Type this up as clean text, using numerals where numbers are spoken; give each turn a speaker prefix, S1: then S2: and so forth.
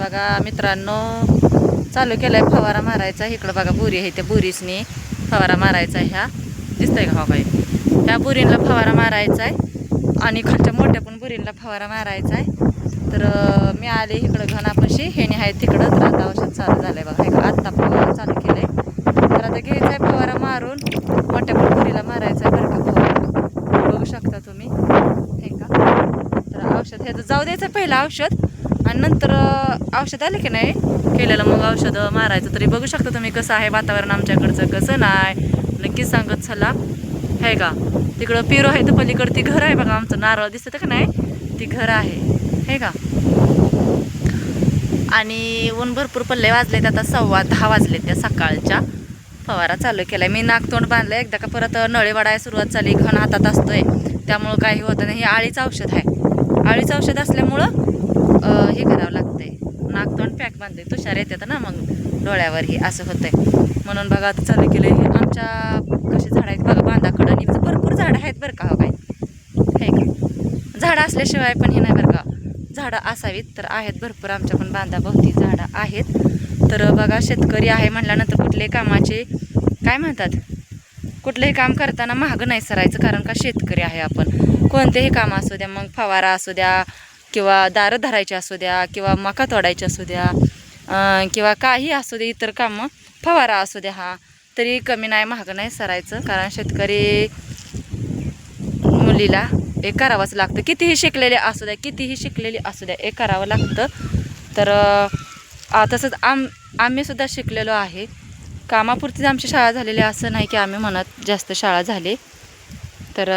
S1: बघा मित्रांनो, चालू केलाय फवारा मारायचा. इकडं बघा बोरी आहे, त्या बोरीसनी फवारा मारायचा. ह्या दिसतंय का? हो काय, ह्या बोरींना फवारा मारायचा आहे आणि खालच्या मोठ्या पण बोरींना फवारा मारायचा आहे. तर मी आले इकडं घनापाशी, हेने आहे तिकडं. तर आता औषध चालू झालंय बघा. हे का आत्ता फवारा चालू केलाय. तर आता घ्यायचा आहे फवारा मारून, मोठ्या पण बोरीला मारायचा आहे बरं का फवारा. बघू शकता तुम्ही, हे का. तर औषध हे जाऊ द्यायचं पहिलं औषध, आणि नंतर औषध आले की नाही केलेलं मग औषध मारायचं. तरी बघू शकता तुम्ही कसं आहे वातावरण आमच्याकडचं, कसं नाही नक्कीच सांगत चला. आहे का, तिकडं पिरो आहे तर पलीकडं ती घर आहे बघा. आमचं नारळ दिसतं का नाही, ती घर आहे का. आणि ऊन भरपूर पडले, वाजलेत आता 10:15 वाजले त्या सकाळच्या. फवारा चालू केलाय मी, नाकतोंड बांधलं एकदा का. परत नळे वाढायला सुरुवात झाली, घन हातात असतोय त्यामुळं काही होतं नाही. हे आळीचं औषध आहे, आळीचं औषध असल्यामुळं हे करावं लागतंय. नाकतोंड पॅक बांधते, तुषार येतात ना मग डोळ्यावर, हे असं होतंय. म्हणून बघा आता चालू केलंय. हे आमच्या कशी झाडं आहेत बघा, बांधाकडं भरपूर झाडं आहेत बरं का. हो काय, हे का, झाडं असल्याशिवाय पण हे नाही बरं का. झाडं असावीत, तर आहेत भरपूर आमच्या पण बांधाभोवती झाडं आहेत. तर बघा शेतकरी आहे म्हटल्यानंतर कुठल्याही कामाचे काय म्हणतात, कुठलंही काम करताना मागं नाही सरायचं. कारण का शेतकरी आहे आपण. कोणतेही काम असू द्या, मग फवारा असू द्या, किंवा दारं धरायची असू द्या, किंवा मका तोडायची असू द्या, किंवा काही असू दे इतर कामं, फवारा असू द्या, हा तरी कमी नाही मागं नाही सरायचं. कारण शेतकरी मुलीला हे करावंच लागतं. कितीही शिकलेले असू द्या, कितीही शिकलेली असू द्या, हे करावं लागतं. तर तसंच आम्ही सुद्धा शिकलेलो आहे. कामापुरतीच आमची शाळा झालेली असं नाही की आम्ही म्हणत जास्त शाळा झाली. तर